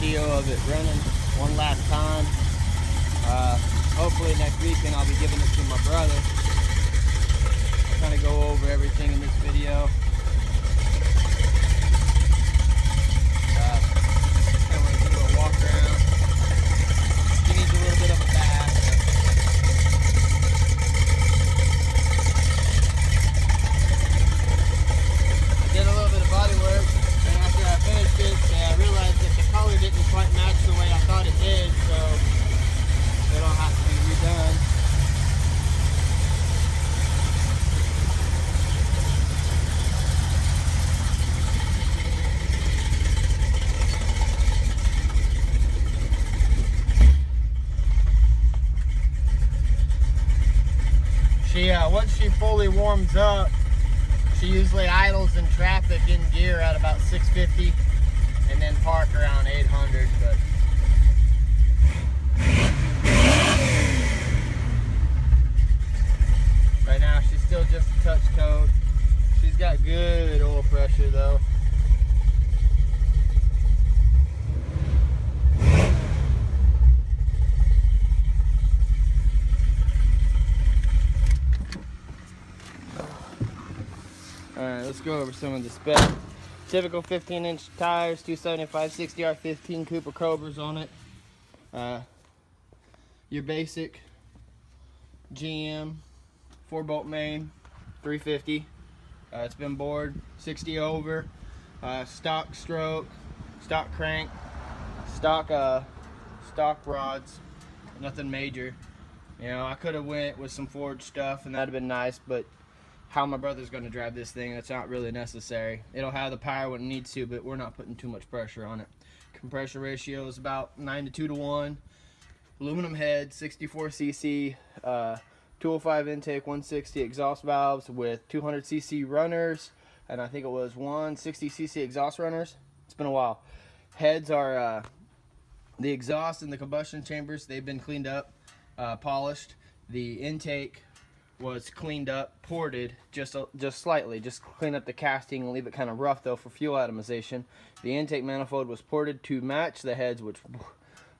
video of it running one last time. Hopefully next weekend I'll be giving it to my brother. I'll kind of go over everything in this video. Kind of want to do a walk around. He needs a little bit of a bath. I did a little bit of body work, and after I finished it, I realized that the color didn't quite match the way I thought it did, so it'll have to be redone. Once she fully warms up, she usually idles in traffic in gear at about 650 and then park around 800. But right now she's still just a touch towed. She's got good oil pressure though. Alright, let's go over some of the specs. Typical 15-inch tires, 275/60 R15 Cooper Cobras on it. Your basic GM 4-bolt main, 350. It's been bored, 60 over. Stock stroke, stock crank, stock rods. Nothing major. You know, I could have went with some forged stuff, and that'd have been nice, but how my brother's going to drive this thing, that's not really necessary. It'll have the power when it needs to, but we're not putting too much pressure on it. Compression ratio is about 9 to 2 to 1. Aluminum head, 64 cc, 205 intake, 160 exhaust valves with 200 cc runners, and I think it was 160 cc exhaust runners. It's been a while. Heads are the exhaust and the combustion chambers. They've been cleaned up, polished. The intake was cleaned up, ported just slightly, just clean up the casting and leave it kind of rough though for fuel atomization. The intake manifold was ported to match the heads, which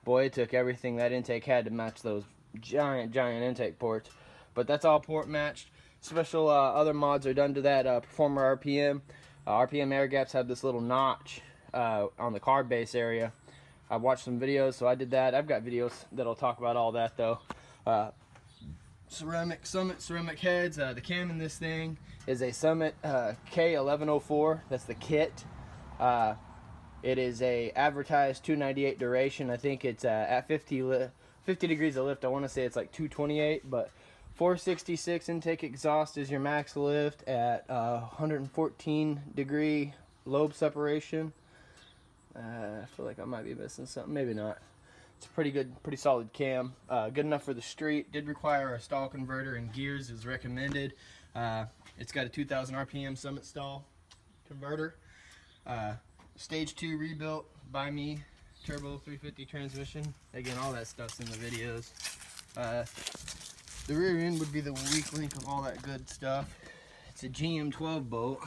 boy, it took everything that intake had to match those giant intake ports, but that's all port matched. Special other mods are done to that. Performer RPM air gaps have this little notch on the carb base area. I watched some videos, so I did that. I've got videos that'll talk about all that though. Summit ceramic heads. The cam in this thing is a Summit K1104. That's the kit. It is a advertised 298 duration. I think it's at 50 degrees of lift. I want to say it's like 228, but 466 intake exhaust is your max lift at 114 degree lobe separation. I feel like I might be missing something. Maybe not. It's a pretty good, pretty solid cam. Good enough for the street. Did require a stall converter, and gears is recommended. It's got a 2000 RPM Summit stall converter. Stage 2 rebuilt by me. Turbo 350 transmission. Again, all that stuff's in the videos. The rear end would be the weak link of all that good stuff. It's a GM 12 bolt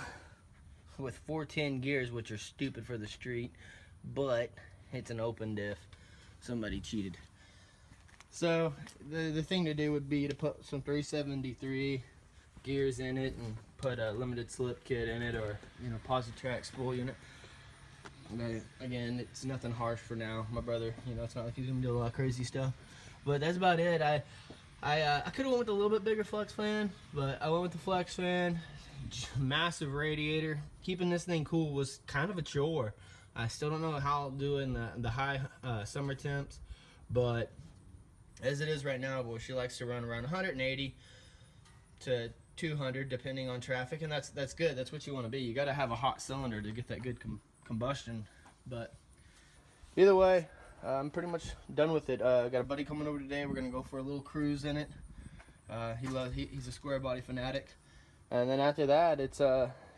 with 410 gears, which are stupid for the street, but it's an open diff. Somebody cheated. So the thing to do would be to put some 373 gears in it and put a limited slip kit in it, or Positrack spool unit. But again, it's nothing harsh for now. My brother, it's not like he's gonna do a lot of crazy stuff. But that's about it. I could have went with a little bit bigger flex fan, but I went with the flex fan. Massive radiator. Keeping this thing cool was kind of a chore. I still don't know how I'll do in the high summer temps, but as it is right now, boy, she likes to run around 180 to 200 depending on traffic, and that's good. That's what you want to be. You got to have a hot cylinder to get that good combustion. But either way, I'm pretty much done with it. Got a buddy coming over today. We're gonna go for a little cruise in it. He's a square body fanatic, and then after that, it's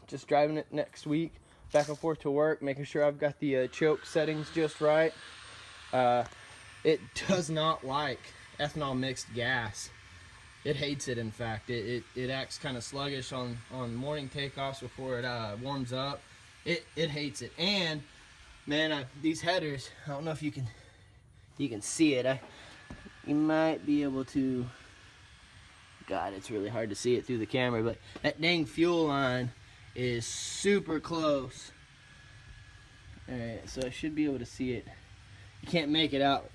just driving it next week. Back and forth to work, making sure I've got the choke settings just right. It does not like ethanol mixed gas. It hates it. In fact, it acts kind of sluggish on morning takeoffs before it warms up. It hates it. And Man, these headers, I don't know if you can see it. You might be able to, God, it's really hard to see it through the camera, but that dang fuel line is super close. Alright, so I should be able to see it. You can't make it out,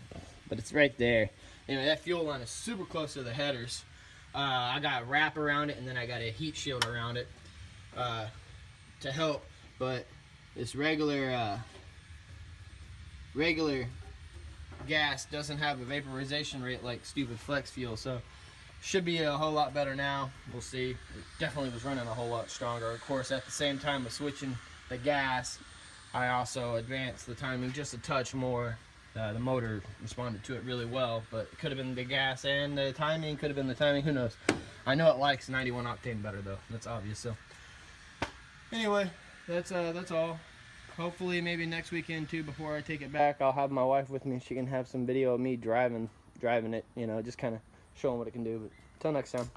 but it's right there. Anyway, that fuel line is super close to the headers. I got a wrap around it, and then I got a heat shield around it to help, but this regular gas doesn't have a vaporization rate like stupid flex fuel, so should be a whole lot better now. We'll see. It definitely was running a whole lot stronger. Of course, at the same time of switching the gas, I also advanced the timing just a touch more. The motor responded to it really well, but it could have been the gas and the timing, could have been the timing, who knows. I know it likes 91 octane better though, that's obvious. So anyway, that's all. Hopefully maybe next weekend too, before I take it back, I'll have my wife with me. She can have some video of me driving it, you know, just kind of showing what it can do. But until next time.